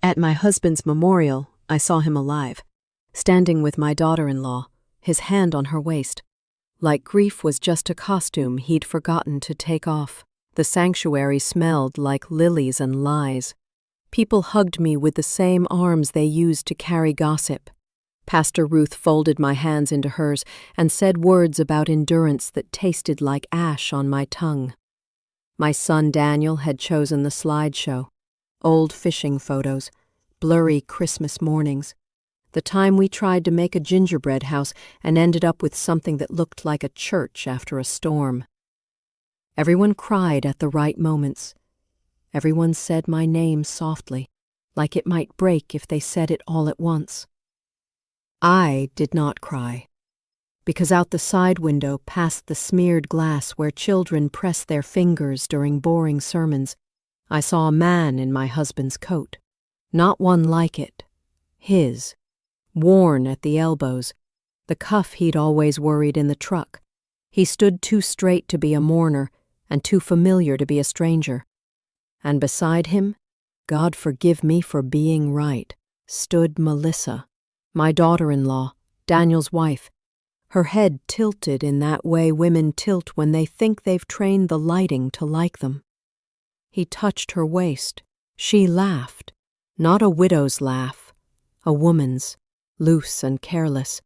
At my husband's memorial, I saw him alive, standing with my daughter-in-law, his hand on her waist. Like grief was just a costume he'd forgotten to take off. The sanctuary smelled like lilies and lies. People hugged me with the same arms they used to carry gossip. Pastor Ruth folded my hands into hers and said words about endurance that tasted like ash on my tongue. My son Daniel had chosen the slideshow. Old fishing photos, blurry Christmas mornings, the time we tried to make a gingerbread house and ended up with something that looked like a church after a storm. Everyone cried at the right moments. Everyone said my name softly, like it might break if they said it all at once. I did not cry, because out the side window past the smeared glass where children press their fingers during boring sermons, I saw a man in my husband's coat. Not one like it. His. Worn at the elbows. The cuff he'd always worried in the truck. He stood too straight to be a mourner and too familiar to be a stranger. And beside him, God forgive me for being right, stood Melissa, my daughter-in-law, Daniel's wife, her head tilted in that way women tilt when they think they've trained the lighting to like them. He touched her waist. She laughed. Not a widow's laugh, a woman's, loose and careless,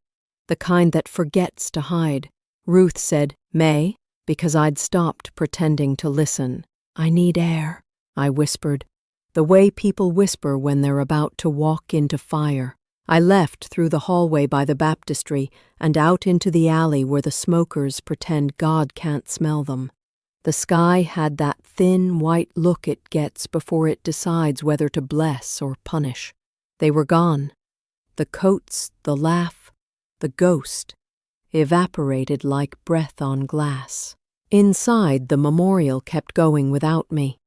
the kind that forgets to hide. Ruth said, "May," because I'd stopped pretending to listen. "I need air," I whispered, the way people whisper when they're about to walk into fire. I left through the hallway by the baptistry and out into the alley where the smokers pretend God can't smell them. The sky had that thin, white look it gets before it decides whether to bless or punish. They were gone. The coats, the laugh, the ghost, evaporated like breath on glass. Inside, the memorial kept going without me.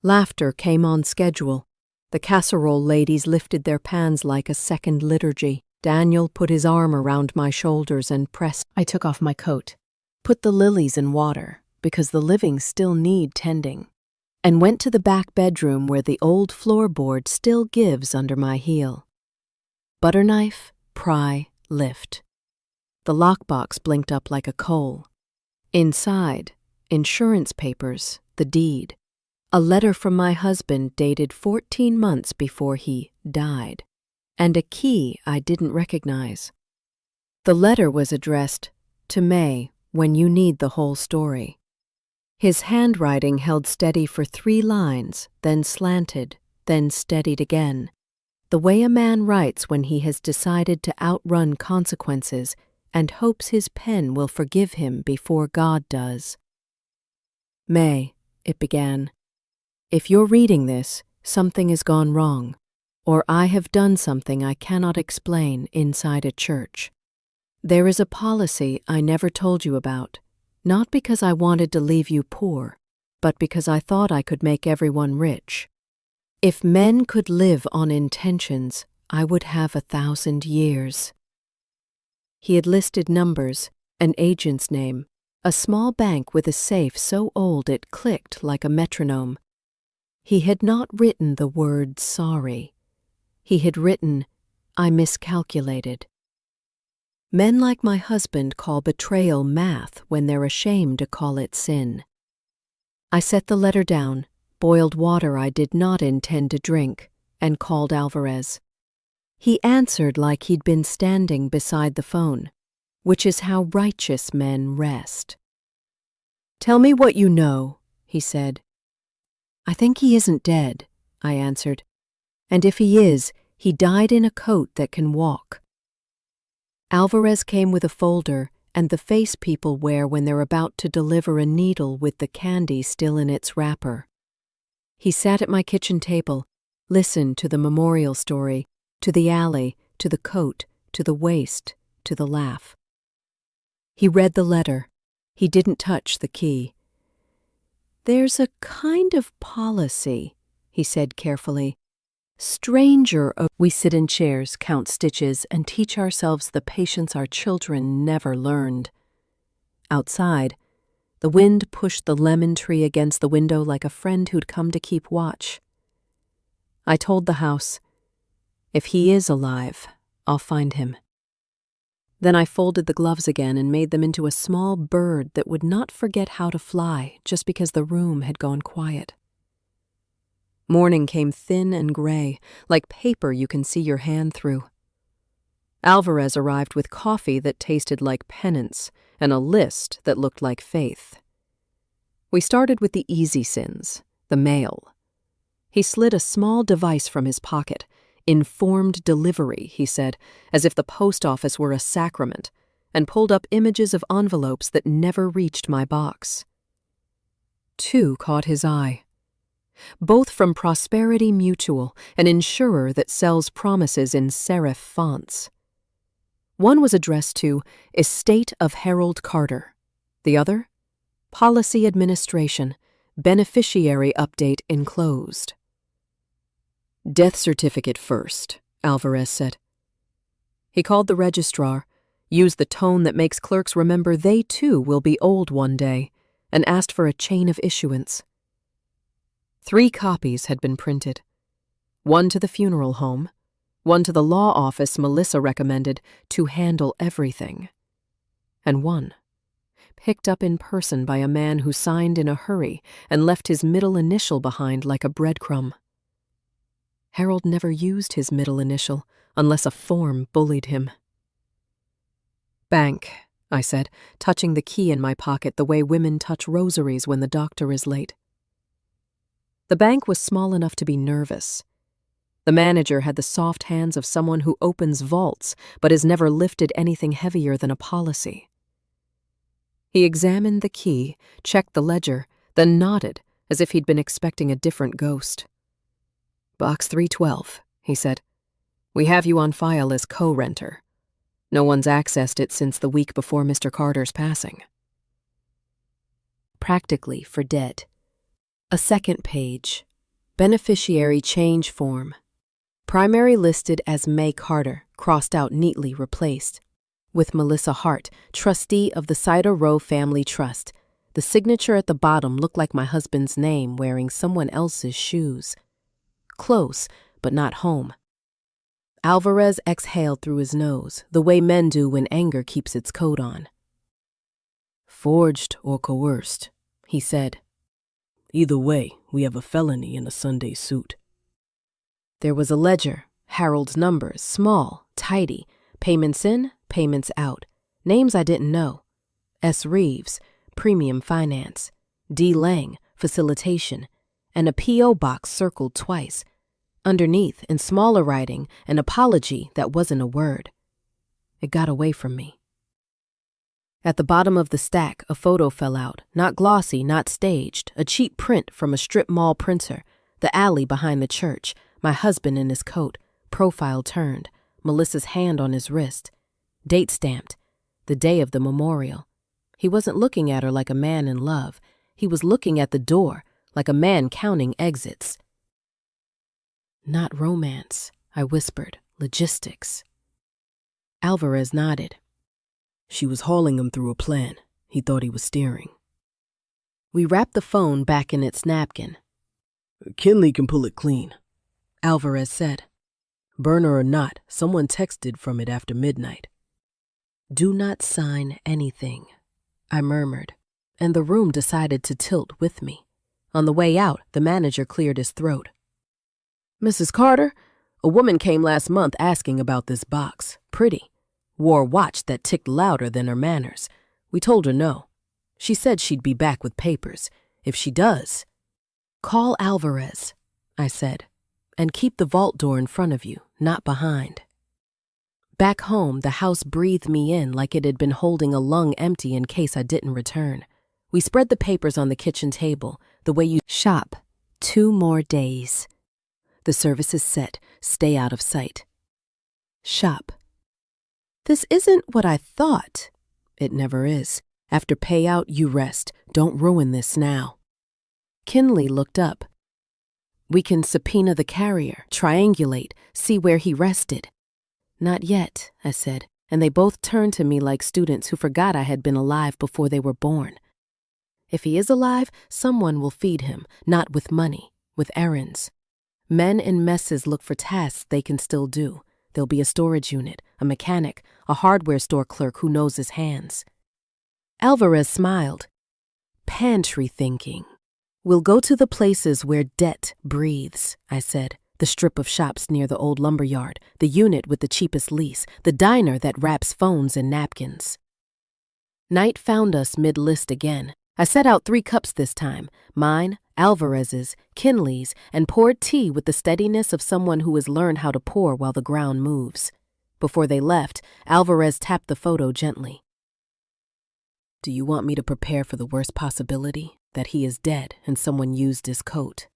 Laughter came on schedule. The casserole ladies lifted their pans like a second liturgy. Daniel put his arm around my shoulders and pressed. I took off my coat, put the lilies in water, because the living still need tending, and went to the back bedroom where the old floorboard still gives under my heel. Butterknife, pry, lift. The lockbox blinked up like a coal. Inside, insurance papers, the deed. A letter from my husband dated 14 months before he died, and a key I didn't recognize. The letter was addressed to May when you need the whole story. His handwriting held steady for 3 lines, then slanted, then steadied again, the way a man writes when he has decided to outrun consequences and hopes his pen will forgive him before God does. May, it began, if you're reading this, something has gone wrong, or I have done something I cannot explain inside a church. There is a policy I never told you about. Not because I wanted to leave you poor, but because I thought I could make everyone rich. If men could live on intentions, I would have 1,000 years. He had listed numbers, an agent's name, a small bank with a safe so old it clicked like a metronome. He had not written the word sorry. He had written, I miscalculated. Men like my husband call betrayal math when they're ashamed to call it sin. I set the letter down, boiled water I did not intend to drink, and called Alvarez. He answered like he'd been standing beside the phone, which is how righteous men rest. "Tell me what you know," he said. "I think he isn't dead," I answered. "And if he is, he died in a coat that can walk." Alvarez came with a folder and the face people wear when they're about to deliver a needle with the candy still in its wrapper. He sat at my kitchen table, listened to the memorial story, to the alley, to the coat, to the waist, to the laugh. He read the letter. He didn't touch the key. "There's a kind of policy," he said carefully. We sit in chairs, count stitches, and teach ourselves the patience our children never learned. Outside, the wind pushed the lemon tree against the window like a friend who'd come to keep watch. I told the house, if he is alive, I'll find him. Then I folded the gloves again and made them into a small bird that would not forget how to fly just because the room had gone quiet. Morning came thin and gray, like paper you can see your hand through. Alvarez arrived with coffee that tasted like penance and a list that looked like faith. We started with the easy sins, the mail. He slid a small device from his pocket. Informed delivery, he said, as if the post office were a sacrament, and pulled up images of envelopes that never reached my box. 2 caught his eye. Both from Prosperity Mutual, an insurer that sells promises in serif fonts. One was addressed to Estate of Harold Carter. The other, Policy Administration, Beneficiary Update Enclosed. Death certificate first, Alvarez said. He called the registrar, used the tone that makes clerks remember they too will be old one day, and asked for a chain of issuance. 3 copies had been printed. 1 to the funeral home, 1 to the law office Melissa recommended to handle everything, and 1 picked up in person by a man who signed in a hurry and left his middle initial behind like a breadcrumb. Harold never used his middle initial unless a form bullied him. Bank, I said, touching the key in my pocket the way women touch rosaries when the doctor is late. The bank was small enough to be nervous. The manager had the soft hands of someone who opens vaults but has never lifted anything heavier than a policy. He examined the key, checked the ledger, then nodded as if he'd been expecting a different ghost. Box 312, he said. We have you on file as co-renter. No one's accessed it since the week before Mr. Carter's passing. Practically for dead. A second page. Beneficiary change form. Primary listed as May Carter, crossed out neatly replaced. With Melissa Hart, trustee of the Cider Row Family Trust. The signature at the bottom looked like my husband's name wearing someone else's shoes. Close, but not home. Alvarez exhaled through his nose, the way men do when anger keeps its coat on. Forged or coerced, he said. Either way, we have a felony in a Sunday suit. There was a ledger, Harold's numbers, small, tidy, payments in, payments out, names I didn't know. S. Reeves, Premium Finance, D. Lang, Facilitation, and a P.O. box circled twice. Underneath, in smaller writing, an apology that wasn't a word. It got away from me. At the bottom of the stack, a photo fell out, not glossy, not staged, a cheap print from a strip mall printer, the alley behind the church, my husband in his coat, profile turned, Melissa's hand on his wrist. Date stamped, the day of the memorial. He wasn't looking at her like a man in love. He was looking at the door, like a man counting exits. Not romance, I whispered. Logistics. Alvarez nodded. She was hauling him through a plan. He thought he was steering. We wrapped the phone back in its napkin. Kinley can pull it clean, Alvarez said. Burner or not, someone texted from it after midnight. Do not sign anything, I murmured, and the room decided to tilt with me. On the way out, the manager cleared his throat. Mrs. Carter, a woman came last month asking about this box. Pretty. Wore a watch that ticked louder than her manners. We told her no. She said she'd be back with papers. If she does, call Alvarez, I said, and keep the vault door in front of you, not behind. Back home, the house breathed me in like it had been holding a lung empty in case I didn't return. We spread the papers on the kitchen table, the way you shop. 2 more days. The service is set. Stay out of sight. Shop. This isn't what I thought. It never is. After payout, you rest. Don't ruin this now. Kinley looked up. We can subpoena the carrier, triangulate, see where he rested. Not yet, I said, and they both turned to me like students who forgot I had been alive before they were born. If he is alive, someone will feed him, not with money, with errands. Men in messes look for tasks they can still do. There'll be a storage unit, a mechanic, a hardware store clerk who knows his hands. Alvarez smiled. Pantry thinking. We'll go to the places where debt breathes, I said. The strip of shops near the old lumberyard, the unit with the cheapest lease, the diner that wraps phones and napkins. Night found us mid-list again. I set out 3 cups this time, mine, Alvarez's, Kinley's, and poured tea with the steadiness of someone who has learned how to pour while the ground moves. Before they left, Alvarez tapped the photo gently. Do you want me to prepare for the worst possibility, that he is dead and someone used his coat?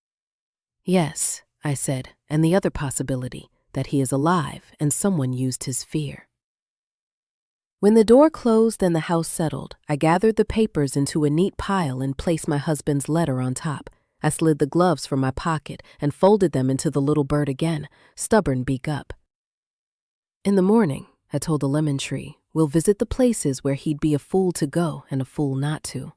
Yes, I said, and the other possibility, that he is alive and someone used his fear. When the door closed and the house settled, I gathered the papers into a neat pile and placed my husband's letter on top. I slid the gloves from my pocket and folded them into the little bird again, stubborn beak up. In the morning, I told the lemon tree, we'll visit the places where he'd be a fool to go and a fool not to.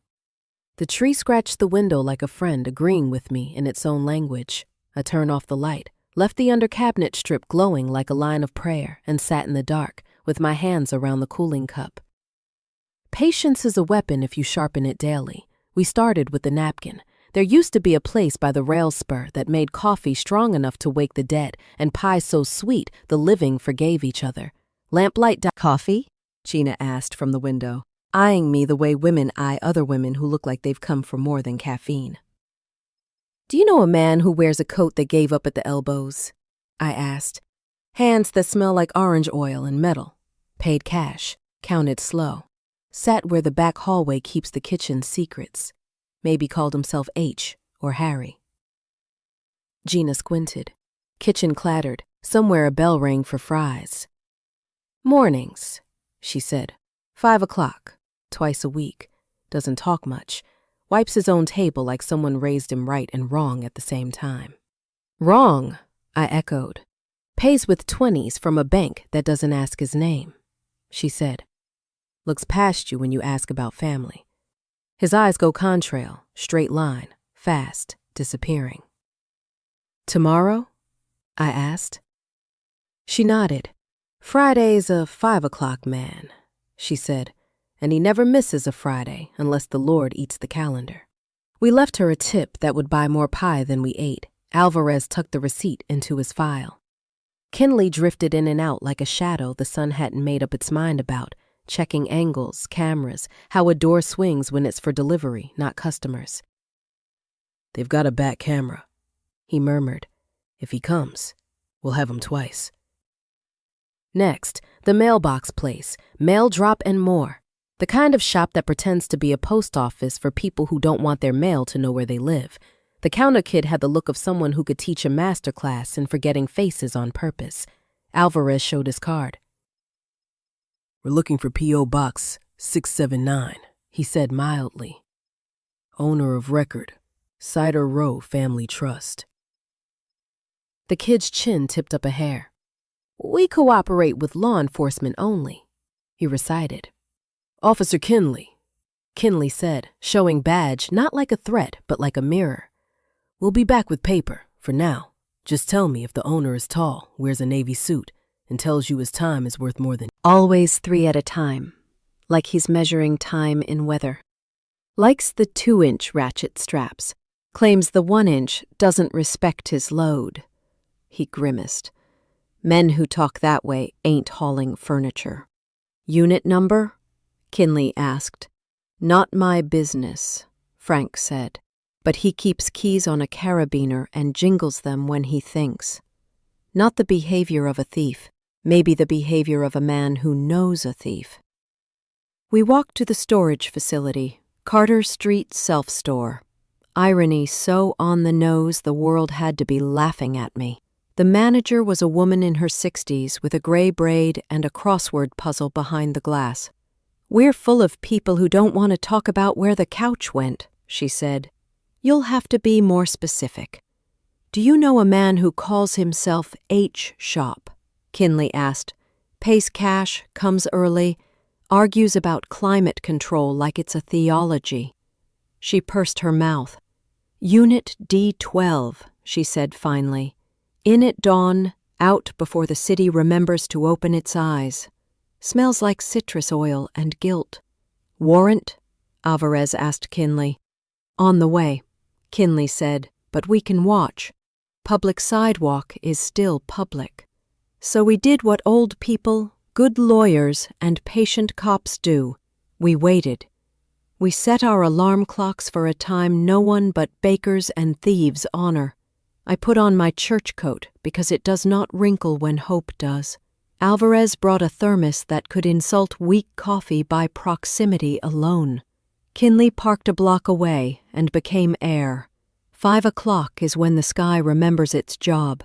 The tree scratched the window like a friend, agreeing with me in its own language. I turned off the light, left the under cabinet strip glowing like a line of prayer, and sat in the dark, with my hands around the cooling cup. Patience is a weapon if you sharpen it daily. We started with the napkin. There used to be a place by the rail spur that made coffee strong enough to wake the dead and pie so sweet the living forgave each other. Lamplight Coffee? Gina asked from the window, eyeing me the way women eye other women who look like they've come for more than caffeine. Do you know a man who wears a coat that gave up at the elbows? I asked. Hands that smell like orange oil and metal. Paid cash, counted slow. Sat where the back hallway keeps the kitchen's secrets. Maybe called himself H or Harry. Gina squinted. Kitchen clattered. Somewhere a bell rang for fries. Mornings, she said. 5 o'clock, twice a week. Doesn't talk much. Wipes his own table like someone raised him right and wrong at the same time. Wrong, I echoed. Pays with 20s from a bank that doesn't ask his name, she said. Looks past you when you ask about family. His eyes go contrail, straight line, fast, disappearing. Tomorrow? I asked. She nodded. Friday's a 5 o'clock man, she said, and he never misses a Friday unless the Lord eats the calendar. We left her a tip that would buy more pie than we ate. Alvarez tucked the receipt into his file. Kinley drifted in and out like a shadow the sun hadn't made up its mind about, checking angles, cameras, how a door swings when it's for delivery, not customers. They've got a back camera, he murmured. If he comes, we'll have him twice. Next, the mailbox place, mail drop and more. The kind of shop that pretends to be a post office for people who don't want their mail to know where they live. The counter kid had the look of someone who could teach a master class in forgetting faces on purpose. Alvarez showed his card. We're looking for P.O. Box 679, he said mildly. Owner of record, Cider Row Family Trust. The kid's chin tipped up a hair. We cooperate with law enforcement only, he recited. Officer Kinley, Kinley said, showing badge not like a threat but like a mirror. We'll be back with paper, for now. Just tell me if the owner is tall, wears a navy suit, and tells you his time is worth more than... Always 3 at a time, like he's measuring time in weather. Likes the 2-inch ratchet straps, claims the 1-inch doesn't respect his load. He grimaced. Men who talk that way ain't hauling furniture. Unit number? Kinley asked. Not my business, Frank said. But he keeps keys on a carabiner and jingles them when he thinks. Not the behavior of a thief, maybe the behavior of a man who knows a thief. We walked to the storage facility, Carter Street Self-Store. Irony so on the nose the world had to be laughing at me. The manager was a woman in her 60s with a gray braid and a crossword puzzle behind the glass. We're full of people who don't want to talk about where the couch went, she said. You'll have to be more specific. Do you know a man who calls himself H Shop? Kinley asked. Pays cash, comes early, argues about climate control like it's a theology. She pursed her mouth. Unit D12, she said finally. In at dawn, out before the city remembers to open its eyes. Smells like citrus oil and guilt. Warrant? Alvarez asked Kinley. On the way, Kinley said, but we can watch. Public sidewalk is still public. So we did what old people, good lawyers, and patient cops do. We waited. We set our alarm clocks for a time no one but bakers and thieves honor. I put on my church coat because it does not wrinkle when hope does. Alvarez brought a thermos that could insult weak coffee by proximity alone. Kinley parked a block away and became air. 5 o'clock is when the sky remembers its job.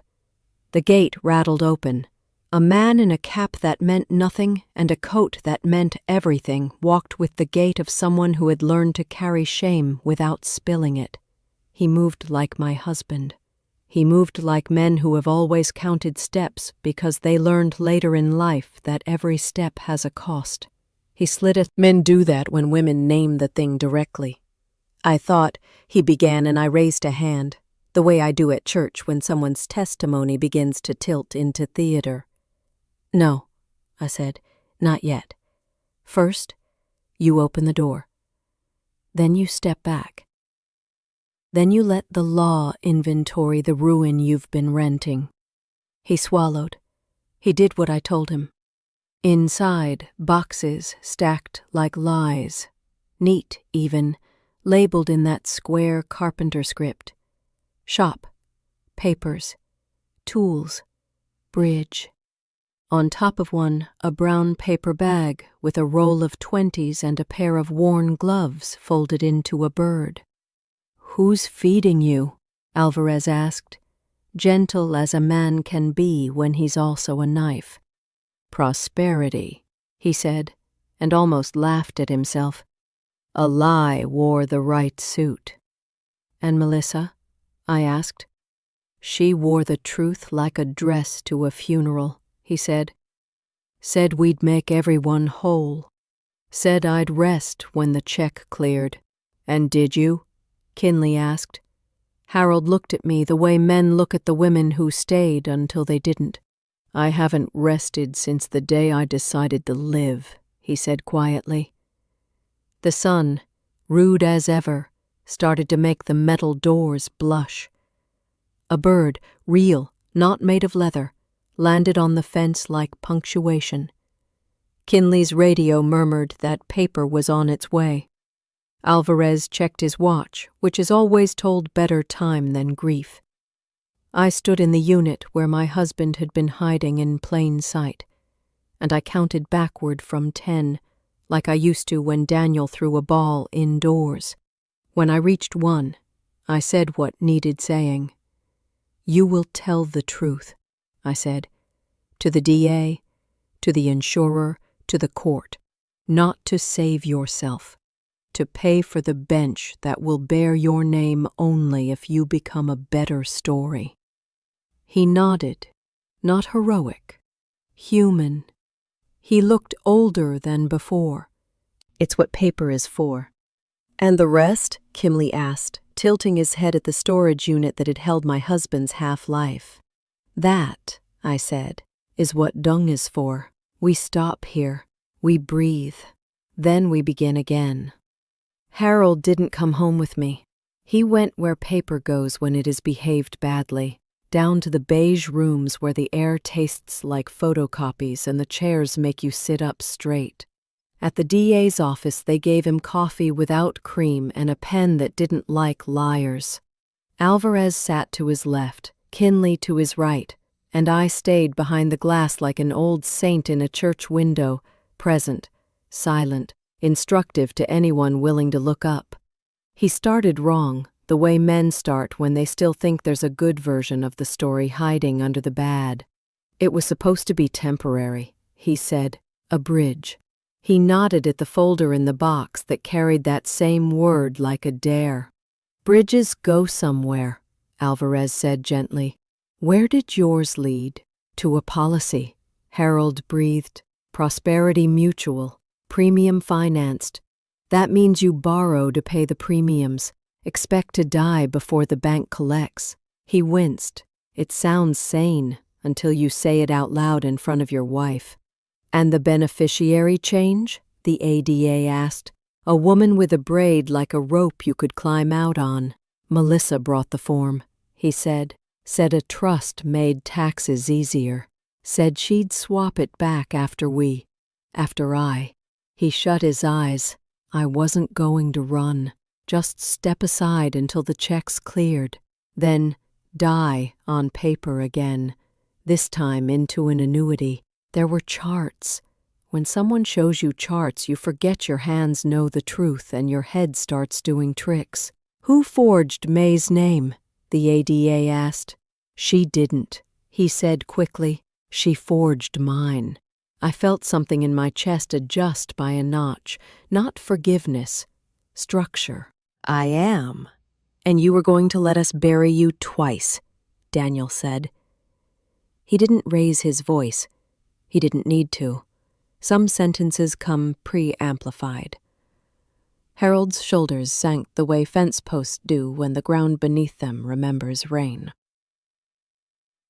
The gate rattled open. A man in a cap that meant nothing and a coat that meant everything walked with the gait of someone who had learned to carry shame without spilling it. He moved like my husband. He moved like men who have always counted steps because they learned later in life that every step has a cost. He slid a— Men do that when women name the thing directly. I thought, he began, and I raised a hand, the way I do at church when someone's testimony begins to tilt into theater. No, I said, not yet. First, you open the door. Then you step back. Then you let the law inventory the ruin you've been renting. He swallowed. He did what I told him. Inside, boxes stacked like lies, neat even, labeled in that square carpenter script. Shop, papers, tools, bridge. On top of one, a brown paper bag with a roll of 20s and a pair of worn gloves folded into a bird. Who's feeding you? Alvarez asked, gentle as a man can be when he's also a knife. Prosperity, he said, and almost laughed at himself. A lie wore the right suit. And Melissa? I asked. She wore the truth like a dress to a funeral, he said. Said we'd make everyone whole. Said I'd rest when the check cleared. And did you? Kinley asked. Harold looked at me the way men look at the women who stayed until they didn't. I haven't rested since the day I decided to live, he said quietly. The sun, rude as ever, started to make the metal doors blush. A bird, real, not made of leather, landed on the fence like punctuation. Kinley's radio murmured that paper was on its way. Alvarez checked his watch, which is always told better time than grief. I stood in the unit where my husband had been hiding in plain sight, and I counted backward from 10, like I used to when Daniel threw a ball indoors. When I reached 1, I said what needed saying. You will tell the truth, I said, to the DA, to the insurer, to the court, not to save yourself. To pay for the bench that will bear your name only if you become a better story. He nodded, not heroic, human. He looked older than before. It's what paper is for. And the rest? Kinley asked, tilting his head at the storage unit that had held my husband's half-life. That, I said, is what dung is for. We stop here. We breathe. Then we begin again. Harold didn't come home with me. He went where paper goes when it is behaved badly, down to the beige rooms where the air tastes like photocopies and the chairs make you sit up straight. At the DA's office, they gave him coffee without cream and a pen that didn't like liars. Alvarez sat to his left, Kinley to his right, and I stayed behind the glass like an old saint in a church window, present, silent, instructive to anyone willing to look up. He started wrong, the way men start when they still think there's a good version of the story hiding under the bad. It was supposed to be temporary, he said, a bridge. He nodded at the folder in the box that carried that same word like a dare. Bridges go somewhere, Alvarez said gently. Where did yours lead? To a policy, Harold breathed. Prosperity Mutual. Premium financed. That means you borrow to pay the premiums, expect to die before the bank collects. He winced. It sounds sane until you say it out loud in front of your wife. And the beneficiary change? The ADA asked. A woman with a braid like a rope you could climb out on. Melissa brought the form, he said. Said a trust made taxes easier. Said she'd swap it back after I. He shut his eyes. I wasn't going to run. Just step aside until the checks cleared. Then die on paper again. This time into an annuity. There were charts. When someone shows you charts, you forget your hands know the truth and your head starts doing tricks. Who forged May's name? The ADA asked. She didn't, he said quickly. She forged mine. I felt something in my chest adjust by a notch. Not forgiveness. Structure. I am. And you were going to let us bury you twice, Daniel said. He didn't raise his voice. He didn't need to. Some sentences come pre-amplified. Harold's shoulders sank the way fence posts do when the ground beneath them remembers rain.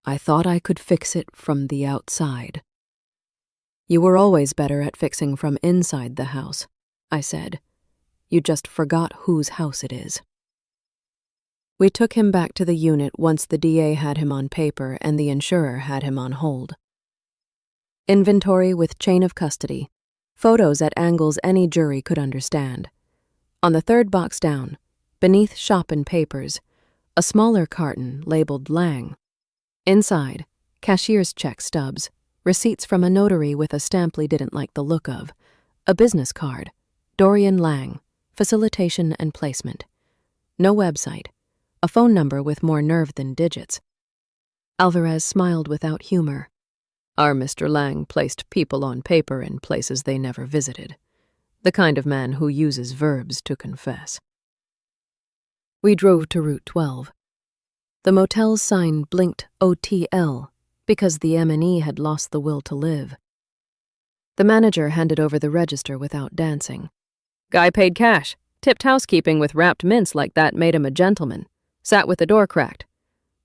I thought I could fix it from the outside. You were always better at fixing from inside the house, I said. You just forgot whose house it is. We took him back to the unit once the DA had him on paper and the insurer had him on hold. Inventory with chain of custody. Photos at angles any jury could understand. On the third box down, beneath shop and papers, a smaller carton labeled Lang. Inside, cashier's check stubs, receipts from a notary with a stamp Lee didn't like the look of, a business card, Dorian Lang, facilitation and placement. No website, a phone number with more nerve than digits. Alvarez smiled without humor. Our Mr. Lang placed people on paper in places they never visited. The kind of man who uses verbs to confess. We drove to Route 12. The motel's sign blinked OTL because the M&E had lost the will to live. The manager handed over the register without dancing. Guy paid cash, tipped housekeeping with wrapped mints like that made him a gentleman, sat with the door cracked.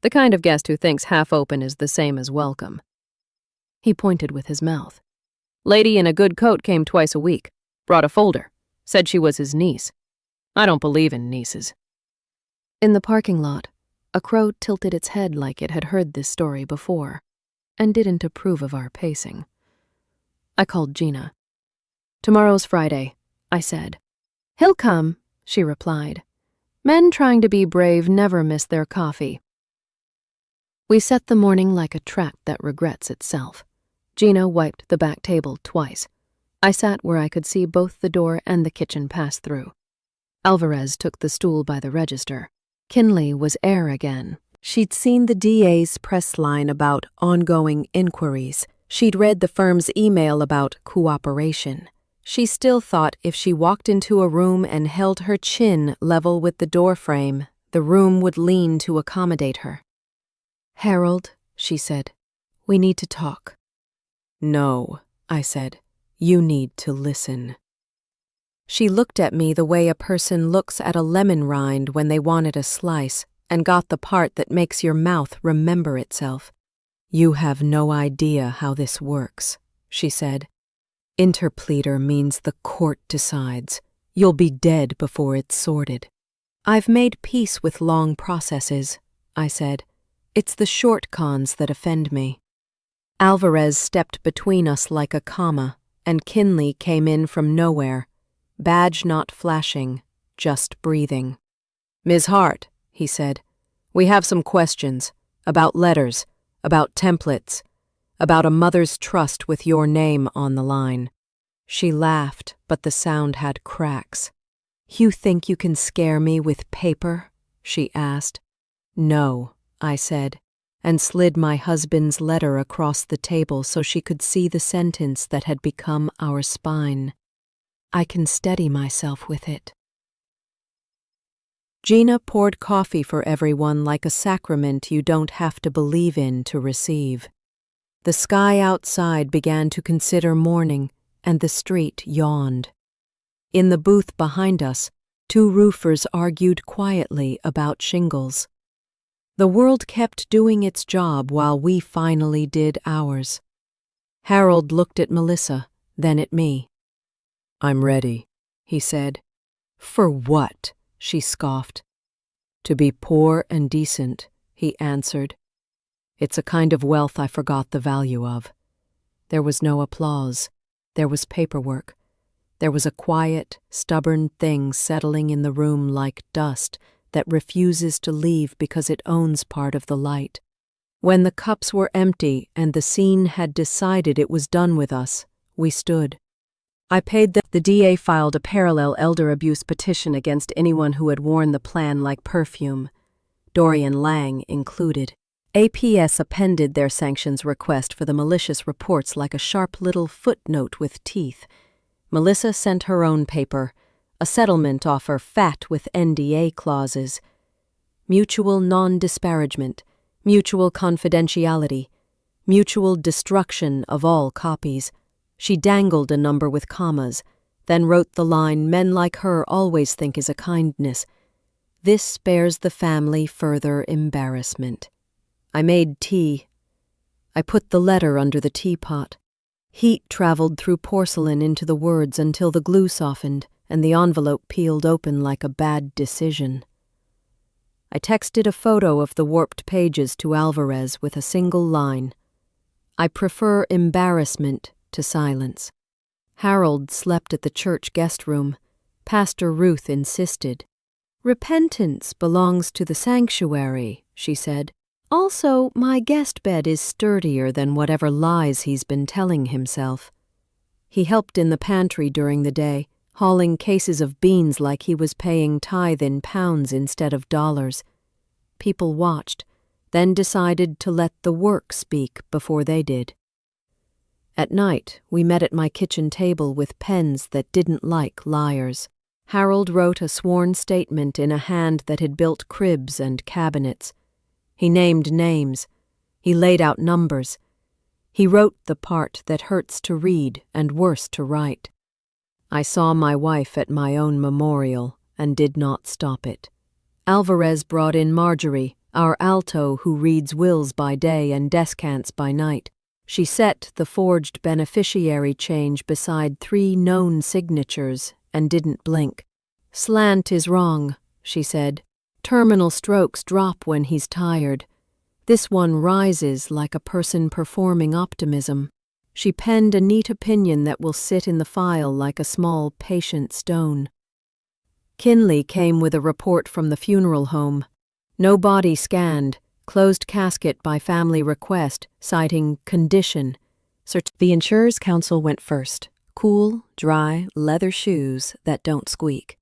The kind of guest who thinks half open is the same as welcome. He pointed with his mouth. Lady in a good coat came twice a week, brought a folder, said she was his niece. I don't believe in nieces. In the parking lot, a crow tilted its head like it had heard this story before, and didn't approve of our pacing. I called Gina. Tomorrow's Friday, I said. He'll come, she replied. Men trying to be brave never miss their coffee. We set the morning like a trap that regrets itself. Gina wiped the back table twice. I sat where I could see both the door and the kitchen pass through. Alvarez took the stool by the register. Kinley was air again. She'd seen the DA's press line about ongoing inquiries. She'd read the firm's email about cooperation. She still thought if she walked into a room and held her chin level with the doorframe, the room would lean to accommodate her. Harold, she said, we need to talk. No, I said, you need to listen. She looked at me the way a person looks at a lemon rind when they wanted a slice and got the part that makes your mouth remember itself. You have no idea how this works, she said. Interpleader means the court decides. You'll be dead before it's sorted. I've made peace with long processes, I said. It's the short cons that offend me. Alvarez stepped between us like a comma, and Kinley came in from nowhere, badge not flashing, just breathing. Ms. Hart, he said, we have some questions about letters, about templates, about a mother's trust with your name on the line. She laughed, but the sound had cracks. You think you can scare me with paper? She asked. No, I said, and slid my husband's letter across the table so she could see the sentence that had become our spine. I can steady myself with it. Gina poured coffee for everyone like a sacrament you don't have to believe in to receive. The sky outside began to consider morning, and the street yawned. In the booth behind us, two roofers argued quietly about shingles. The world kept doing its job while we finally did ours. Harold looked at Melissa, then at me. "I'm ready," he said. "For what?" she scoffed. "To be poor and decent," he answered. "It's a kind of wealth I forgot the value of." There was no applause. There was paperwork. There was a quiet, stubborn thing settling in the room like dust that refuses to leave because it owns part of the light. When the cups were empty and the scene had decided it was done with us, we stood. I paid them. The DA filed a parallel elder abuse petition against anyone who had worn the plan like perfume, Dorian Lang included. APS appended their sanctions request for the malicious reports like a sharp little footnote with teeth. Melissa sent her own paper, a settlement offer fat with NDA clauses. Mutual non-disparagement, mutual confidentiality, mutual destruction of all copies. She dangled a number with commas, then wrote the line men like her always think is a kindness. This spares the family further embarrassment. I made tea. I put the letter under the teapot. Heat traveled through porcelain into the words until the glue softened and the envelope peeled open like a bad decision. I texted a photo of the warped pages to Alvarez with a single line. I prefer embarrassment to silence. Harold slept at the church guest room. Pastor Ruth insisted. "Repentance belongs to the sanctuary," she said. "Also, my guest bed is sturdier than whatever lies he's been telling himself." He helped in the pantry during the day, hauling cases of beans like he was paying tithe in pounds instead of dollars. People watched, then decided to let the work speak before they did. At night, we met at my kitchen table with pens that didn't like liars. Harold wrote a sworn statement in a hand that had built cribs and cabinets. He named names. He laid out numbers. He wrote the part that hurts to read and worse to write. I saw my wife at my own memorial and did not stop it. Alvarez brought in Marjorie, our alto who reads wills by day and descants by night. She set the forged beneficiary change beside 3 known signatures and didn't blink. "Slant is wrong," she said. "Terminal strokes drop when he's tired. This one rises like a person performing optimism." She penned a neat opinion that will sit in the file like a small, patient stone. Kinley came with a report from the funeral home. No body scanned, closed casket by family request, citing condition. The insurer's counsel went first. Cool, dry, leather shoes that don't squeak.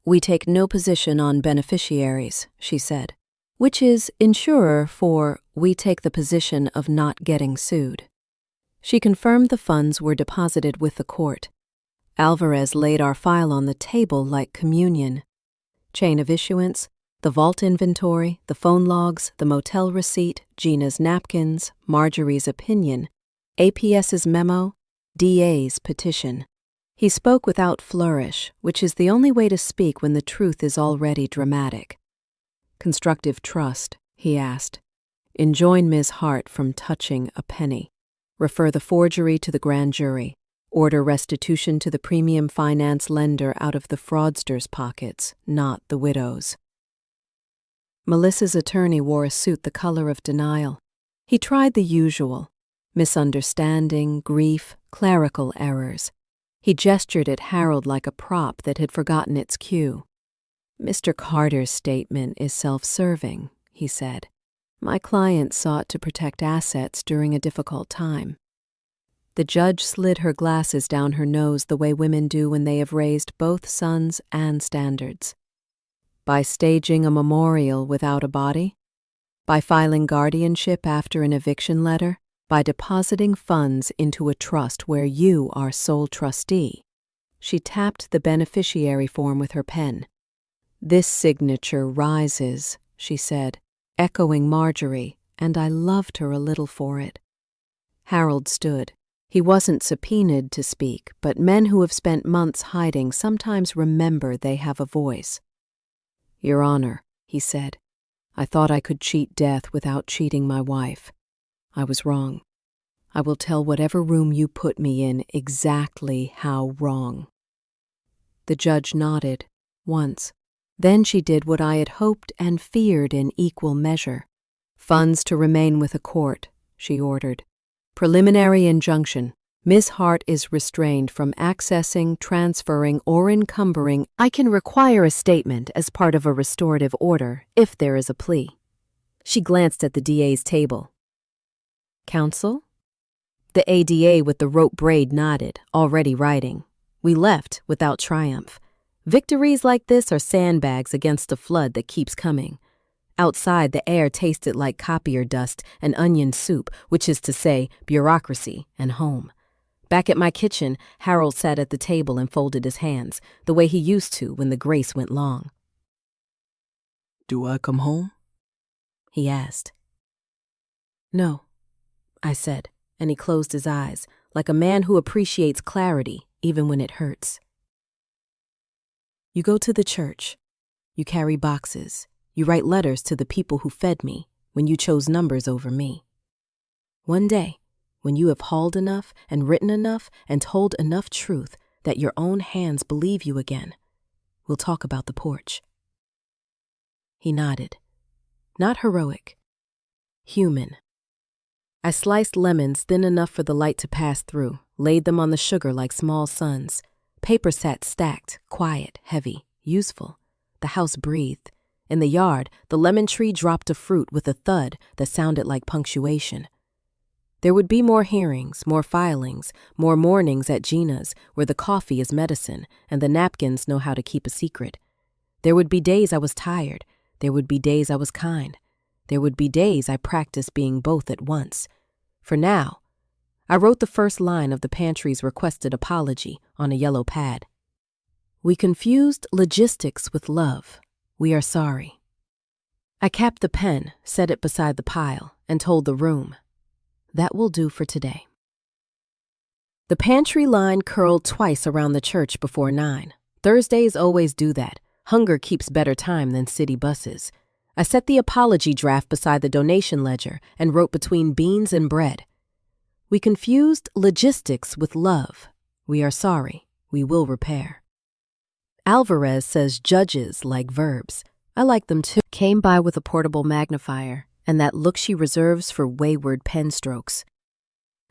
"We take no position on beneficiaries," she said, which is insurer for we take the position of not getting sued. She confirmed the funds were deposited with the court. Alvarez laid our file on the table like communion. Chain of issuance, the vault inventory, the phone logs, the motel receipt, Gina's napkins, Marjorie's opinion, APS's memo, DA's petition. He spoke without flourish, which is the only way to speak when the truth is already dramatic. "Constructive trust," he asked. "Enjoin Ms. Hart from touching a penny. Refer the forgery to the grand jury. Order restitution to the premium finance lender out of the fraudster's pockets, not the widow's." Melissa's attorney wore a suit the color of denial. He tried the usual: misunderstanding, grief, clerical errors. He gestured at Harold like a prop that had forgotten its cue. "Mr. Carter's statement is self-serving," he said. "My client sought to protect assets during a difficult time." The judge slid her glasses down her nose the way women do when they have raised both sons and standards. "By staging a memorial without a body? By filing guardianship after an eviction letter? By depositing funds into a trust where you are sole trustee?" She tapped the beneficiary form with her pen. "This signature rises," she said, echoing Marjorie, and I loved her a little for it. Harold stood. He wasn't subpoenaed to speak, but men who have spent months hiding sometimes remember they have a voice. "Your Honor," he said, I thought I could cheat death without cheating my wife. I was wrong. I will tell whatever room you put me in exactly how wrong." The judge nodded, once. Then she did what I had hoped and feared in equal measure. "Funds to remain with the court," she ordered. "Preliminary injunction. Miss Hart is restrained from accessing, transferring, or encumbering. I can require a statement as part of a restorative order if there is a plea." She glanced at the DA's table. "Counsel?" The ADA with the rope braid nodded, already writing. We left without triumph. Victories like this are sandbags against a flood that keeps coming. Outside, the air tasted like copier dust and onion soup, which is to say, bureaucracy and home. Back at my kitchen, Harold sat at the table and folded his hands, the way he used to when the grace went long. "Do I come home?" he asked. "No," I said, and he closed his eyes, like a man who appreciates clarity even when it hurts. "You go to the church. You carry boxes. You write letters to the people who fed me when you chose numbers over me. One day, when you have hauled enough and written enough and told enough truth that your own hands believe you again, we'll talk about the porch." He nodded. Not heroic. Human. I sliced lemons thin enough for the light to pass through, laid them on the sugar like small suns. Paper sat stacked, quiet, heavy, useful. The house breathed. In the yard, the lemon tree dropped a fruit with a thud that sounded like punctuation. There would be more hearings, more filings, more mornings at Gina's, where the coffee is medicine and the napkins know how to keep a secret. There would be days I was tired. There would be days I was kind. There would be days I practiced being both at once. For now, I wrote the first line of the pantry's requested apology on a yellow pad. "We confused logistics with love. We are sorry." I capped the pen, set it beside the pile, and told the room, "That will do for today." The pantry line curled twice around the church before 9. Thursdays always do that. Hunger keeps better time than city buses. I set the apology draft beside the donation ledger and wrote between beans and bread, "We confused logistics with love. We are sorry. We will repair." Alvarez says judges like verbs. I like them too. Came by with a portable magnifier and that look she reserves for wayward pen strokes.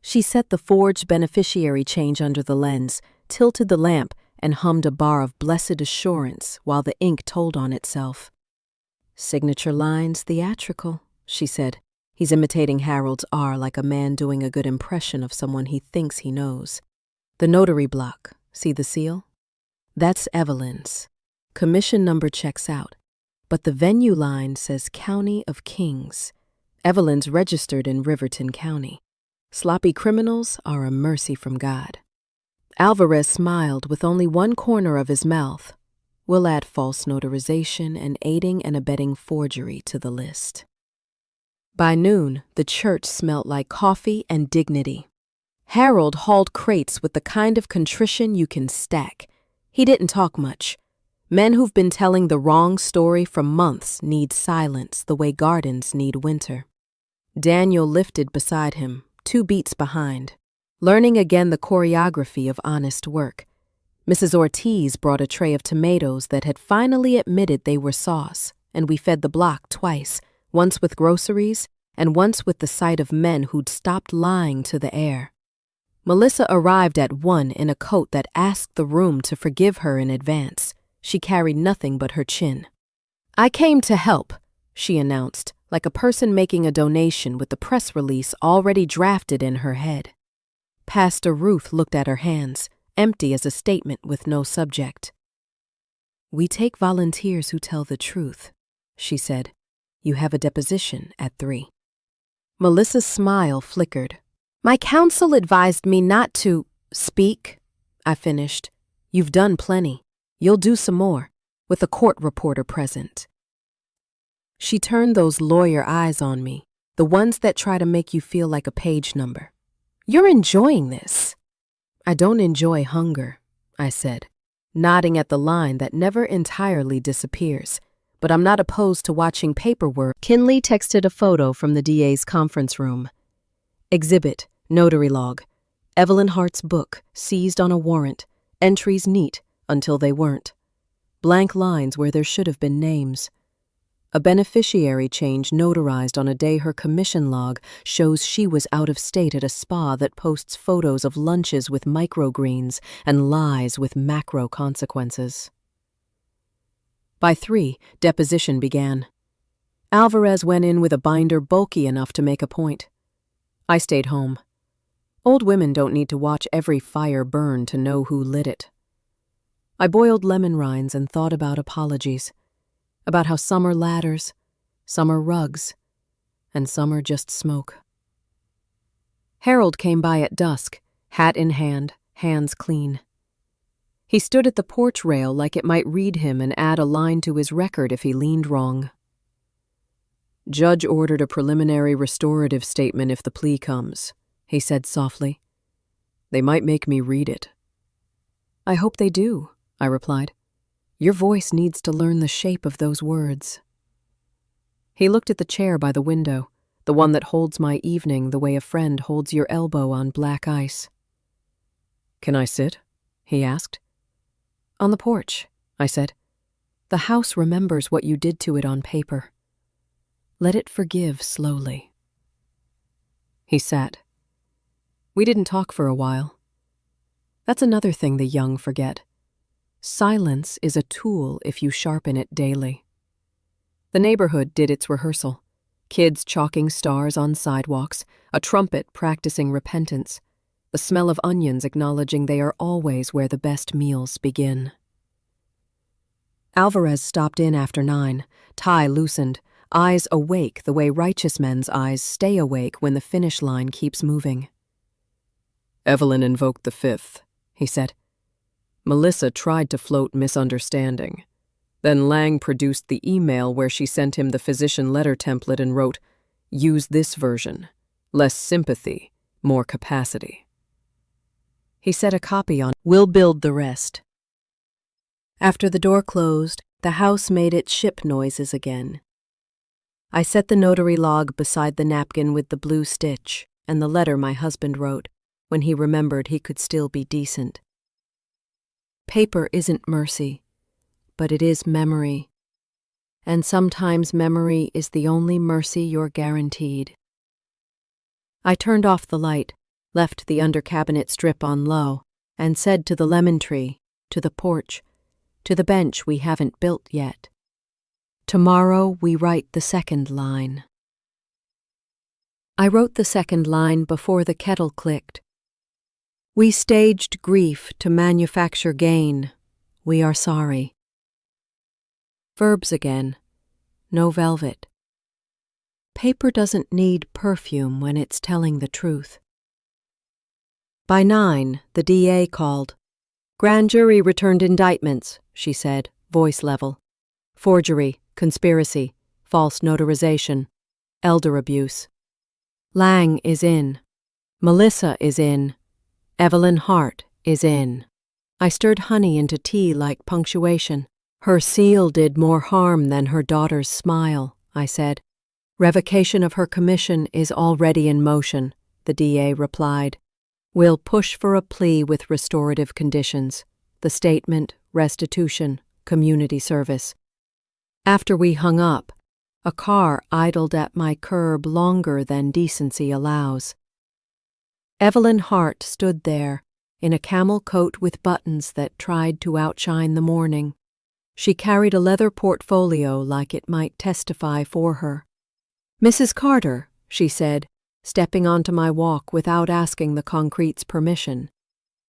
She set the forged beneficiary change under the lens, tilted the lamp, and hummed a bar of blessed assurance while the ink told on itself. "Signature lines theatrical," she said. He's imitating Harold's R like a man doing a good impression of someone he thinks he knows. The notary block, see the seal? That's Evelyn's. Commission number checks out. But the venue line says County of Kings. Evelyn's registered in Riverton County. Sloppy criminals are a mercy from God. Alvarez smiled with only one corner of his mouth. We'll add false notarization and aiding and abetting forgery to the list. By noon, the church smelt like coffee and dignity. Harold hauled crates with the kind of contrition you can stack. He didn't talk much. Men who've been telling the wrong story for months need silence the way gardens need winter. Daniel lifted beside him, 2 beats behind, learning again the choreography of honest work. Mrs. Ortiz brought a tray of tomatoes that had finally admitted they were sauce, and we fed the block twice, once with groceries and once with the sight of men who'd stopped lying to the air. Melissa arrived at 1 in a coat that asked the room to forgive her in advance. She carried nothing but her chin. "I came to help," she announced, like a person making a donation with the press release already drafted in her head. Pastor Ruth looked at her hands, empty as a statement with no subject. "We take volunteers who tell the truth," she said. "You have a deposition at 3. Melissa's smile flickered. "My counsel advised me not to speak," I finished. "You've done plenty. You'll do some more, with a court reporter present." She turned those lawyer eyes on me, the ones that try to make you feel like a page number. "You're enjoying this." "I don't enjoy hunger," I said, nodding at the line that never entirely disappears. but I'm not opposed to watching paperwork. Kinley texted a photo from the DA's conference room. Exhibit, notary log. Evelyn Hart's book, seized on a warrant. Entries neat until they weren't. Blank lines where there should have been names. A beneficiary change notarized on a day her commission log shows she was out of state at a spa that posts photos of lunches with microgreens and lies with macro consequences. By 3, deposition began. Alvarez went in with a binder bulky enough to make a point. I stayed home. Old women don't need to watch every fire burn to know who lit it. I boiled lemon rinds and thought about apologies, about how some are ladders, some are rugs, and some are just smoke. Harold came by at dusk, hat in hand, hands clean. He stood at the porch rail like it might read him and add a line to his record if he leaned wrong. Judge ordered a preliminary restorative statement if the plea comes, he said softly. They might make me read it. I hope they do, I replied. Your voice needs to learn the shape of those words. He looked at the chair by the window, the one that holds my evening the way a friend holds your elbow on black ice. Can I sit? He asked. On the porch, I said. The house remembers what you did to it on paper. Let it forgive slowly. He sat. We didn't talk for a while. That's another thing the young forget. Silence is a tool if you sharpen it daily. The neighborhood did its rehearsal. Kids chalking stars on sidewalks, a trumpet practicing repentance, the smell of onions acknowledging they are always where the best meals begin. Alvarez stopped in after 9, tie loosened, eyes awake the way righteous men's eyes stay awake when the finish line keeps moving. Evelyn invoked the 5th, he said. Melissa tried to float misunderstanding. Then Lang produced the email where she sent him the physician letter template and wrote, "Use this version. Less sympathy, more capacity." He set a copy on, "We'll build the rest." After the door closed, the house made its ship noises again. I set the notary log beside the napkin with the blue stitch and the letter my husband wrote when he remembered he could still be decent. Paper isn't mercy, but it is memory. And sometimes memory is the only mercy you're guaranteed. I turned off the light, left the under-cabinet strip on low, and said to the lemon tree, to the porch, to the bench we haven't built yet, tomorrow we write the second line. I wrote the second line before the kettle clicked. We staged grief to manufacture gain. We are sorry. Verbs again. No velvet. Paper doesn't need perfume when it's telling the truth. By 9, the DA called. Grand jury returned indictments, she said, voice level. Forgery, conspiracy, false notarization, elder abuse. Lang is in. Melissa is in. Evelyn Hart is in. I stirred honey into tea like punctuation. Her seal did more harm than her daughter's smile, I said. Revocation of her commission is already in motion, the DA replied. We'll push for a plea with restorative conditions, the statement, restitution, community service. After we hung up, a car idled at my curb longer than decency allows. Evelyn Hart stood there, in a camel coat with buttons that tried to outshine the morning. She carried a leather portfolio like it might testify for her. Mrs. Carter, she said, stepping onto my walk without asking the concrete's permission.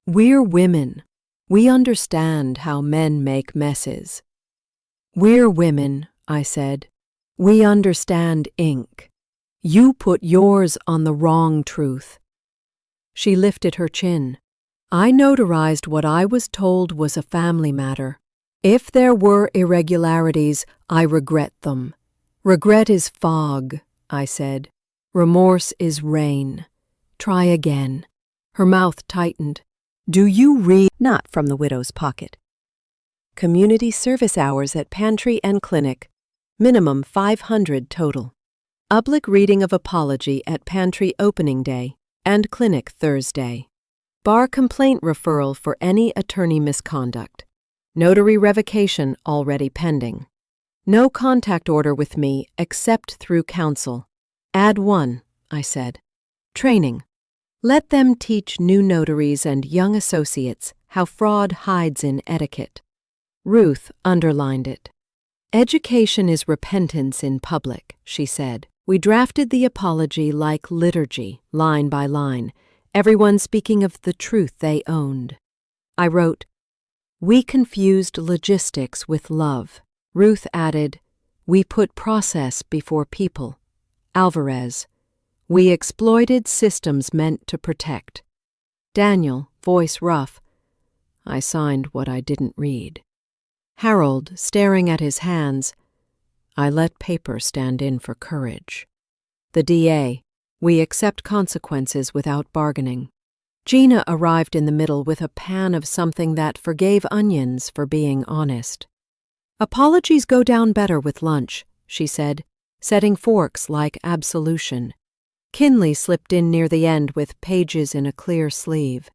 We're women. We understand how men make messes. We're women, I said. We understand ink. You put yours on the wrong truth. She lifted her chin. I notarized what I was told was a family matter. If there were irregularities, I regret them. Regret is fog, I said. Remorse is rain. Try again. Her mouth tightened. Do you read? Not from the widow's pocket. Community service hours at Pantry and Clinic. Minimum 500 total. Public reading of apology at pantry opening day and clinic Thursday. Bar complaint referral for any attorney misconduct. Notary revocation already pending. No contact order with me except through counsel. Add 1, I said. Training. Let them teach new notaries and young associates how fraud hides in etiquette. Ruth underlined it. Education is repentance in public, she said. We drafted the apology like liturgy, line by line, everyone speaking of the truth they owned. I wrote, "We confused logistics with love." Ruth added, "We put process before people." Alvarez, "We exploited systems meant to protect." Daniel, voice rough, "I signed what I didn't read." Harold, staring at his hands, "I let paper stand in for courage." The DA, "We accept consequences without bargaining." Gina arrived in the middle with a pan of something that forgave onions for being honest. "Apologies go down better with lunch," she said, setting forks like absolution. Kinley slipped in near the end with pages in a clear sleeve.